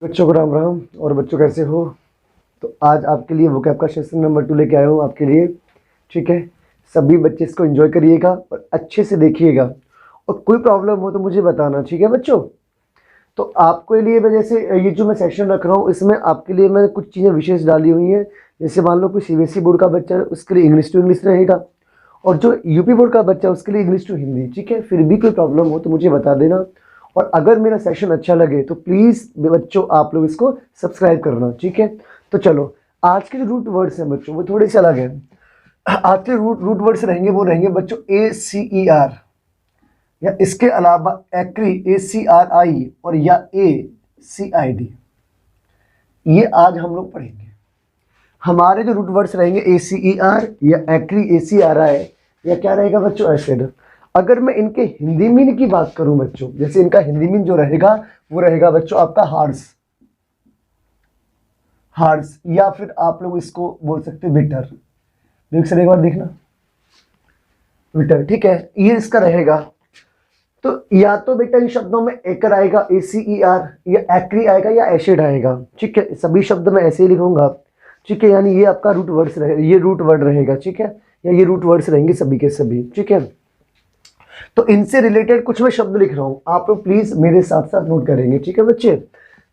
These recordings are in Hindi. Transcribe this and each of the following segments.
बच्चों को राम राम। और बच्चों कैसे हो? तो आज आपके लिए वोकैब का सेशन नंबर 2 लेके आया हूँ आपके लिए। ठीक है, सभी बच्चे इसको एंजॉय करिएगा और अच्छे से देखिएगा, और कोई प्रॉब्लम हो तो मुझे बताना। ठीक है बच्चों? तो आपके लिए मैं जैसे ये जो मैं सेशन रख रहा हूँ, इसमें आपके लिए मैंने कुछ चीज़ें विशेष डाली हुई हैं। जैसे मान लो कोई सीबीएसई बोर्ड का बच्चा है, उसके लिए इंग्लिश टू इंग्लिश रहेगा, और जो यूपी बोर्ड का बच्चा है उसके लिए इंग्लिश टू हिंदी। ठीक है, फिर भी कोई प्रॉब्लम हो तो मुझे बता देना। और अगर मेरा सेशन अच्छा लगे तो प्लीज़ बच्चों आप लोग इसको सब्सक्राइब करना। ठीक है, तो चलो आज के जो रूट वर्ड्स हैं बच्चों वो थोड़े से अलग हैं। आज के रूट वर्ड्स रहेंगे वो रहेंगे बच्चों ACER, या इसके अलावा एक्री ACRI, और या ACID। ये आज हम लोग पढ़ेंगे। हमारे जो रूट वर्ड्स रहेंगे ACER या एक्री ACRI, या क्या रहेगा बच्चों एसिड। अगर मैं इनके हिंदी मीन की बात करूं बच्चों, जैसे इनका हिंदी मीन जो रहेगा वो रहेगा बच्चों आपका हार्स, या फिर आप लोग इसको बोल सकते हैं बिटर। एक बार देखना, बिटर। ठीक है, ये इसका रहेगा। तो या तो बेटा इन शब्दों में एकर आएगा ACER, या एक्री आएगा, या एसिड आएगा। ठीक है, सभी शब्द मैं ऐसे ही लिखूंगा। ठीक है, यानी ये आपका रूट वर्ड्स रहे, ये रूट वर्ड रहेगा। ठीक है, या ये रूट वर्ड्स रहेंगे सभी के सभी। ठीक है, तो इनसे रिलेटेड कुछ मैं शब्द लिख रहा हूं, आप लोग प्लीज मेरे साथ साथ नोट करेंगे। ठीक है बच्चे?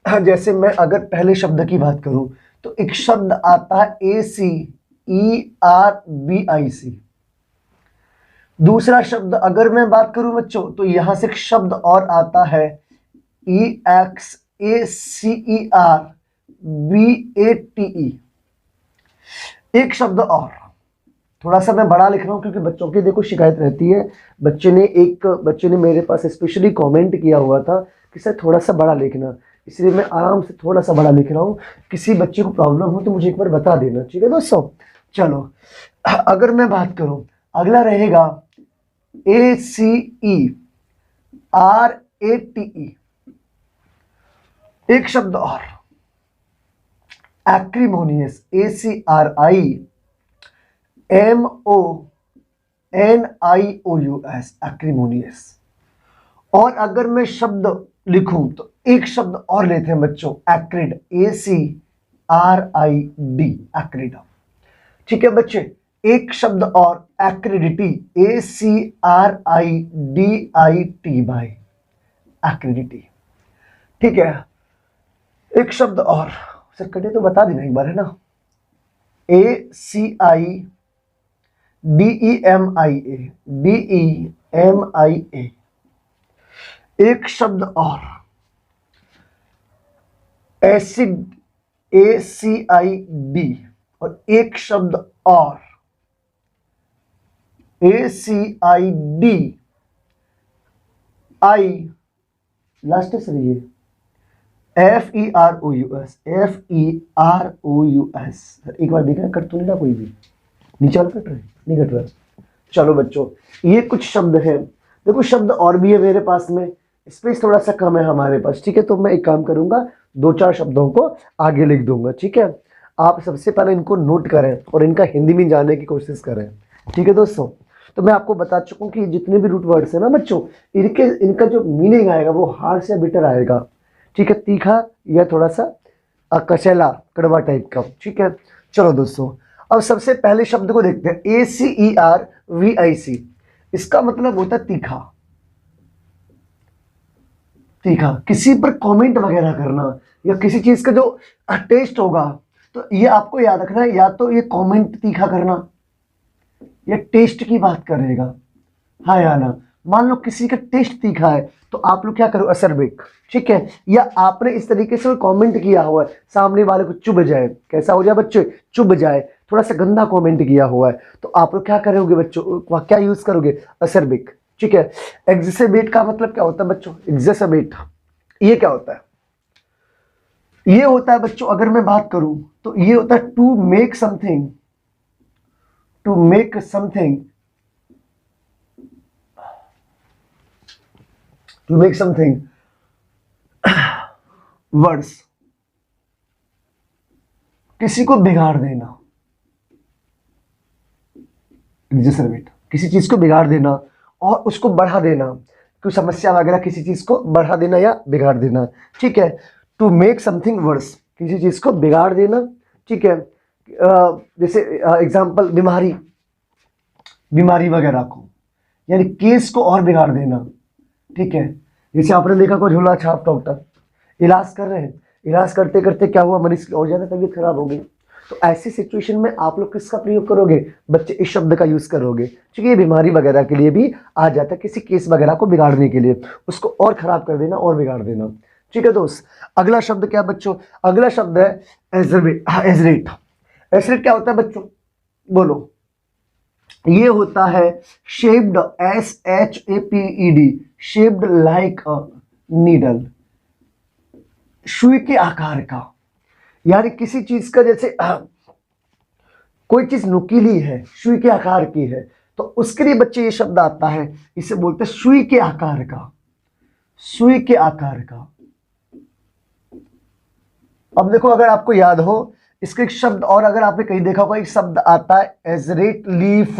जैसे मैं अगर पहले शब्द की बात करूं तो एक शब्द आता है ACERBIC। दूसरा शब्द अगर मैं बात करूं बच्चों तो यहां से एक शब्द और आता है EXACERBATE। एक शब्द और, थोड़ा सा मैं बड़ा लिख रहा हूं क्योंकि बच्चों की देखो शिकायत रहती है। बच्चे ने मेरे पास स्पेशली कमेंट किया हुआ था कि सर थोड़ा सा बड़ा लिखना, इसलिए मैं आराम से थोड़ा सा बड़ा लिख रहा हूं। किसी बच्चे को प्रॉब्लम हो तो मुझे एक बार बता देना। ठीक है दोस्तों? चलो अगर मैं बात करूं, अगला रहेगा ACERATE। एक शब्द और एक्रीमोनियस, ACRIMONIOUS, एक्रीमोनियस। और अगर मैं शब्द लिखूं तो एक शब्द और लेते हैं बच्चों, एक्रिड, ACRID, एक्रिड। ठीक है बच्चे, एक शब्द और एक्रिडिटी, ACRIDIT बाय एक्रिडिटी। ठीक है, एक शब्द और सर कटे तो बता देना एक बार, है ना? ACIDEMIA। एक शब्द और एसिड, ACID। और एक शब्द और ACIDI, लास्ट से ये FEROUS, FEROUS। एक बार देखना, कट तो नहीं रहा कोई भी? नीचे वाला कट रहा है? नहीं कट रहा। चलो बच्चों, ये कुछ शब्द हैं। देखो शब्द और भी है मेरे पास में, स्पेस थोड़ा सा कम है हमारे पास। ठीक है, तो मैं एक काम करूंगा, 2-4 शब्दों को आगे लिख दूंगा। ठीक है, आप सबसे पहले इनको नोट करें और इनका हिंदी में जानने की कोशिश करें। ठीक है दोस्तों? तो मैं आपको बता चुका हूं कि जितने भी रूट वर्ड्स है ना बच्चों, इनका जो मीनिंग आएगा वो हार्श या बिटर आएगा। ठीक है, तीखा या थोड़ा सा कचैला, कड़वा टाइप का। ठीक है, चलो दोस्तों अब सबसे पहले शब्द को देखते हैं, ACERVIC। इसका मतलब होता है तीखा। तीखा, किसी पर कमेंट वगैरह करना या किसी चीज का जो टेस्ट होगा, तो ये आपको याद रखना है, या तो ये कमेंट तीखा करना या टेस्ट की बात करेगा। हाँ या ना? मान लो किसी का टेस्ट तीखा है तो आप लोग क्या करो, असरबेक। ठीक है, या आपने इस तरीके से कमेंट किया हुआ है, सामने वाले को चुभ जाए, कैसा हो जाए बच्चे, चुभ जाए, थोड़ा सा गंदा कमेंट किया हुआ है, तो आप लोग क्या करोगे बच्चों, क्या यूज करोगे, असरबेक। ठीक है, एग्जिसेबेट का मतलब क्या होता है बच्चों, एग्जिसेबेट, ये क्या होता है? ये होता है बच्चों, अगर मैं बात करूं तो ये होता है to make something, to make something, to make something worse, किसी को बिगाड़ देना। एग्जिसर्बेट, किसी चीज को बिगाड़ देना और उसको बढ़ा देना, कोई समस्या वगैरह किसी चीज को बढ़ा देना या बिगाड़ देना। ठीक है, टू मेक समथिंग वर्स, किसी चीज़ को बिगाड़ देना, ठीक है। जैसे एग्जाम्पल बीमारी वगैरह को, यानी केस को और बिगाड़ देना, ठीक है। जैसे आपने देखा कोई झोला छाप डॉक्टर इलाज कर रहे हैं, इलाज करते करते क्या हुआ, मरीज की और ज़्यादा तबीयत खराब हो गई। तो ऐसी सिचुएशन में आप लोग किसका प्रयोग करोगे, बच्चे इस शब्द का यूज़ करोगे, क्योंकि ये बीमारी वगैरह के लिए भी आ जाता है, किसी केस वगैरह को बिगाड़ने के लिए, उसको और ख़राब कर देना और बिगाड़ देना, ठीक है दोस्त। अगला शब्द क्या बच्चों, अगला शब्द है एजरेट। एजरेट क्या होता है बच्चों, बोलो। ये होता है shaped, SHAPED, shaped like a needle, सुई के आकार का, यानी किसी चीज का जैसे कोई चीज नुकीली है, सुई के आकार की है, तो उसके लिए बच्चे ये शब्द आता है, इसे बोलते हैं सुई के आकार का, सुई के आकार का। अब देखो अगर आपको याद हो इसके एक शब्द और, अगर आपने कहीं देखा होगा एक शब्द आता है एजरेट लीफ।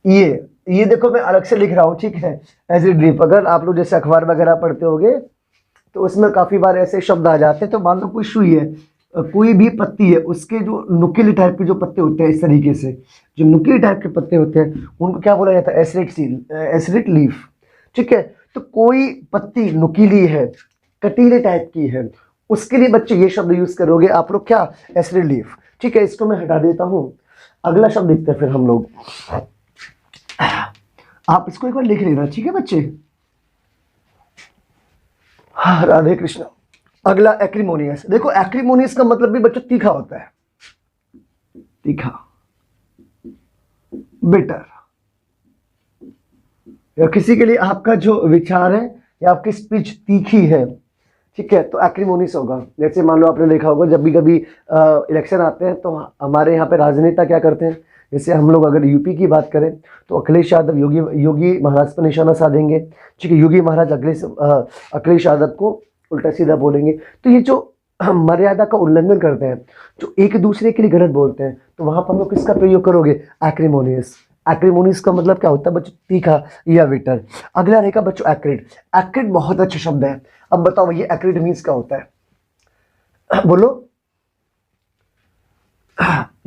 ये देखो मैं अलग से लिख रहा हूं, ठीक है, एजरेट लीफ। अगर आप लोग जैसे अखबार वगैरह पढ़ते होगे तो उसमें काफी बार ऐसे शब्द आ जाते हैं। तो मान लो कोई सुई है, कोई भी पत्ती है, उसके जो नुकीली टाइप के जो पत्ते होते हैं, इस तरीके से जो नुकीली टाइप के पत्ते होते हैं उनको क्या बोला जाता है, एजरेट लीफ, ठीक है। तो कोई पत्ती नुकीली है, कटीले टाइप की है, उसके लिए बच्चे ये शब्द यूज करोगे आप लोग, क्या, एजरेट लीफ, ठीक है। इसको मैं हटा देता हूं, अगला शब्द देखते हैं फिर हम लोग। आप इसको एक बार लिख लेना, ठीक है बच्चे। हाँ, राधे कृष्ण। अगला एक्रीमोनियस। देखो एक्रीमोनियस का मतलब भी बच्चों तीखा होता है, तीखा, बिटर, या किसी के लिए आपका जो विचार है या आपकी स्पीच तीखी है, ठीक है, तो एक्रीमोनियस होगा। जैसे मान लो आपने देखा होगा जब भी कभी इलेक्शन आते हैं तो हमारे यहाँ पे राजनेता क्या करते हैं, जैसे हम लोग अगर यूपी की बात करें तो अखिलेश यादव योगी महाराज पर निशाना साधेंगे, ठीक है। योगी महाराज अखिलेश यादव को उल्टा सीधा बोलेंगे। तो ये जो मर्यादा का उल्लंघन करते हैं, जो एक दूसरे के लिए गलत बोलते हैं, तो वहां पर हम लोग किसका प्रयोग करोगे, एक्रीमोनियस। एक्रीमोनियस का मतलब क्या होता है बच्चों, तीखा या बिटर। अगला रहेगा बच्चों एक्रिड। एक्रिड बहुत अच्छा शब्द है। अब बताओ ये एक्रिड मीन्स क्या होता है, बोलो।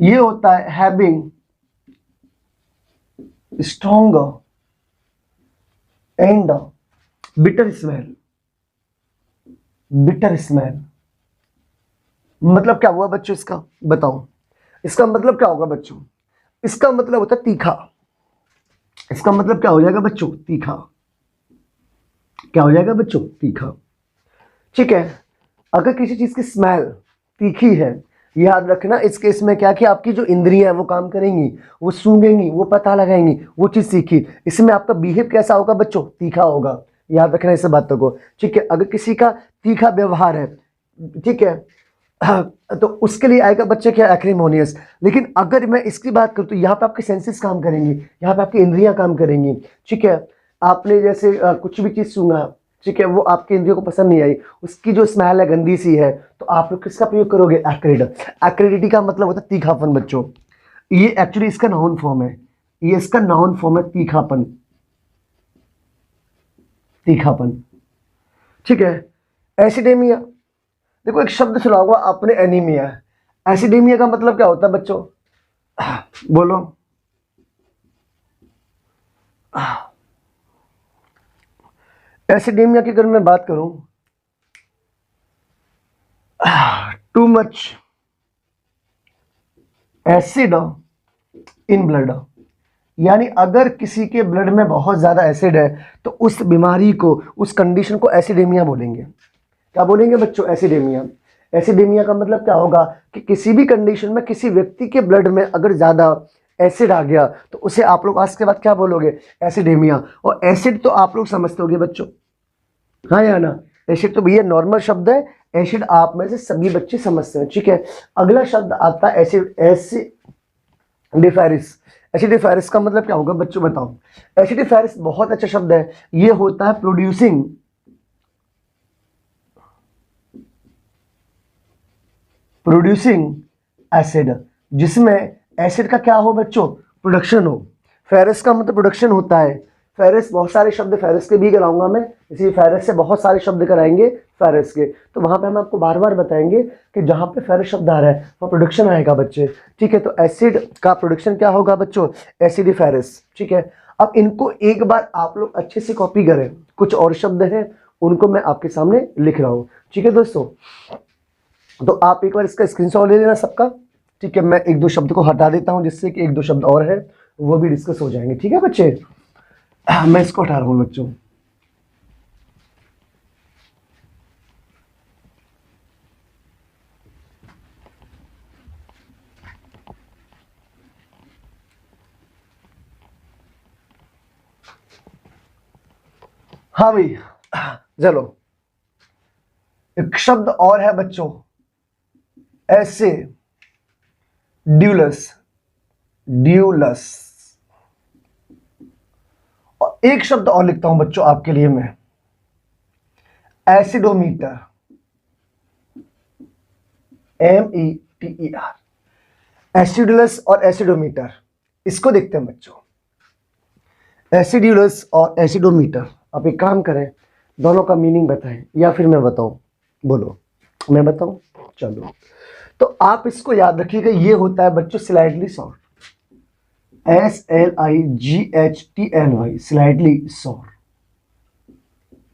ये होता है having strong and bitter smell. Bitter smell मतलब क्या हुआ बच्चों, इसका बताओ, इसका मतलब क्या होगा बच्चों, इसका मतलब होता है तीखा। इसका मतलब क्या हो जाएगा बच्चों, तीखा। क्या हो जाएगा बच्चों, तीखा, ठीक है। अगर किसी चीज की स्मेल तीखी है, याद रखना इस केस में क्या कि आपकी जो इंद्रियां हैं वो काम करेंगी, वो सूंघेंगी, वो पता लगाएंगी, वो चीज सीखी। इसमें आपका बिहेव कैसा होगा बच्चों, तीखा होगा। याद रखना इस बातों को, ठीक है। अगर किसी का तीखा व्यवहार है, ठीक है, तो उसके लिए आएगा बच्चे क्या, एक्रीमोनियस। लेकिन अगर मैं इसकी बात करूं तो यहाँ पे आपके सेंसेस काम करेंगी, यहाँ पे आपकी इंद्रियां काम करेंगी, ठीक है। आपने जैसे कुछ भी चीज सूंघा, ठीक है, वो आपके इंद्रियों को पसंद नहीं आई, उसकी जो स्मेल है गंदी सी है, तो आप लोग किसका प्रयोग करोगे, एक्रिड। एक्रिडिटी का मतलब होता है तीखापन बच्चों। ये एक्चुअली इसका नाउन फॉर्म है, ये इसका नाउन फॉर्म है, तीखापन, तीखापन, ठीक है। एसिडेमिया, देखो एक शब्द सुना होगा आपने, एनीमिया। एसिडेमिया का मतलब क्या होता है बच्चों, बोलो। एसिडेमिया की अगर मैं बात करूं, too much acid in blood, यानी अगर किसी के ब्लड में बहुत ज्यादा एसिड है तो उस बीमारी को, उस कंडीशन को एसिडेमिया बोलेंगे। क्या बोलेंगे बच्चों, एसिडेमिया। एसिडेमिया का मतलब क्या होगा कि किसी भी कंडीशन में किसी व्यक्ति के ब्लड में अगर ज्यादा एसिड आ गया तो उसे आप लोग आज के बाद क्या बोलोगे, एसिडेमिया। और एसिड तो आप लोग समझते होगे बच्चों, हाँ या ना। एसिड तो भैया नॉर्मल शब्द है, एसिड आप में से सभी बच्चे समझते हैं, ठीक है। अगला शब्द आता है एसिडिफेरस। एसिडिफेरस का मतलब क्या होगा बच्चों, बताओ। एसिडिफेरस बहुत अच्छा शब्द है। ये होता है प्रोड्यूसिंग एसिड, जिसमें एसिड का क्या हो बच्चों, प्रोडक्शन हो। फेरस का मतलब प्रोडक्शन होता है, फेरस, बहुत सारे शब्द फेरस के भी कराऊंगा मैं, इसी फेरस से बहुत सारे शब्द कराएंगे फेरस के। तो वहाँ पे हम आपको बार बार बताएंगे कि जहाँ पे फेरस शब्द आ रहा है वो प्रोडक्शन आएगा बच्चे, ठीक है। तो एसिड का प्रोडक्शन क्या होगा बच्चों, एसिडिफेरस, ठीक है। अब इनको एक बार आप लोग अच्छे से कॉपी करें, कुछ और शब्द हैं उनको मैं आपके सामने लिख रहा हूँ, ठीक है दोस्तों। तो आप एक बार इसका स्क्रीनशॉट ले लेना सबका, ठीक है। मैं एक दो शब्द को हटा देता हूँ जिससे कि एक दो शब्द और है वो भी डिस्कस हो जाएंगे, ठीक है बच्चे। मैं इसको हटा रहा हूँ बच्चों। हाँ भाई, चलो एक शब्द और है बच्चों, ऐसे ड्यूलस, ड्यूलस। और एक शब्द और लिखता हूं बच्चों आपके लिए मैं, एसिडोमीटर, METER। एसिडुलस और एसिडोमीटर, इसको देखते हैं बच्चों, एसिड्यूलस और एसिडोमीटर। आप एक काम करें, दोनों का मीनिंग बताएं या फिर मैं बताऊं, बोलो मैं बताऊं, चलो। तो आप इसको याद रखिएगा, ये होता है बच्चों slightly sour, SLIGHTLY, slightly sour.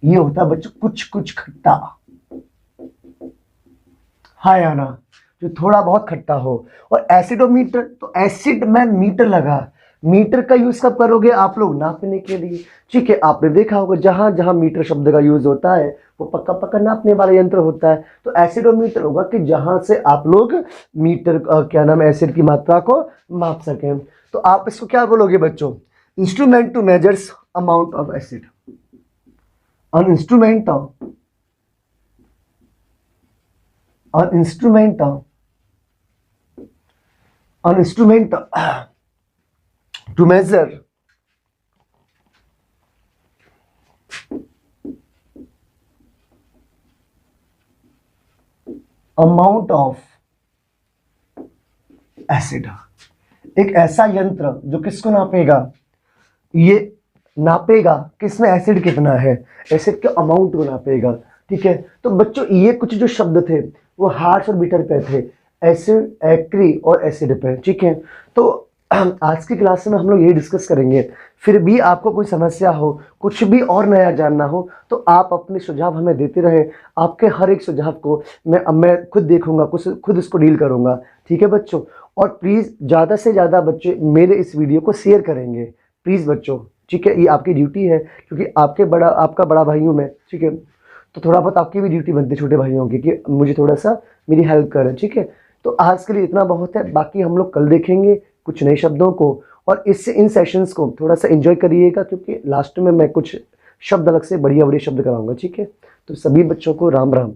ये होता है बच्चों कुछ कुछ खट्टा, हाँ या ना, जो थोड़ा बहुत खट्टा हो। और एसिडोमीटर, तो एसिड में मीटर लगा, मीटर का यूज कब करोगे आप लोग, नापने के लिए, ठीक है। आपने देखा होगा जहां जहां मीटर शब्द का यूज होता है वो पक्का पक्का नापने वाला यंत्र होता है। तो एसिडोमीटर होगा कि जहां से आप लोग मीटर क्या नाम एसिड की मात्रा को माप सकें। तो आप इसको क्या बोलोगे बच्चों, instrument to measures amount of acid, an instrument to measure amount of acid। एक ऐसा यंत्र जो किसको नापेगा, ये नापेगा किसमें एसिड कितना है, एसिड के अमाउंट को नापेगा, ठीक है। तो बच्चों ये कुछ जो शब्द थे वो हार्श और बिटर पे थे, एसिड, एक्री और एसिड पे, ठीक है। तो आज की क्लास में हम लोग यही डिस्कस करेंगे। फिर भी आपको कोई समस्या हो, कुछ भी और नया जानना हो तो आप अपने सुझाव हमें देते रहे। आपके हर एक सुझाव को मैं खुद देखूंगा, खुद इसको डील करूंगा, ठीक है बच्चों। और प्लीज़ ज़्यादा से ज़्यादा बच्चे मेरे इस वीडियो को शेयर करेंगे, प्लीज़ बच्चों, ठीक है। ये आपकी ड्यूटी है क्योंकि आपका बड़ा भाई हूँ मैं, ठीक है। तो थोड़ा बहुत आपकी भी ड्यूटी बनती है छोटे भाइयों की कि मुझे थोड़ा सा मेरी हेल्प करें, ठीक है। तो आज के लिए इतना बहुत है, बाकी हम लोग कल देखेंगे कुछ नए शब्दों को। और इससे इन सेशंस को थोड़ा सा एंजॉय करिएगा क्योंकि लास्ट में मैं कुछ शब्द अलग से बढ़िया बढ़िया शब्द कराऊंगा, ठीक है। तो सभी बच्चों को राम राम।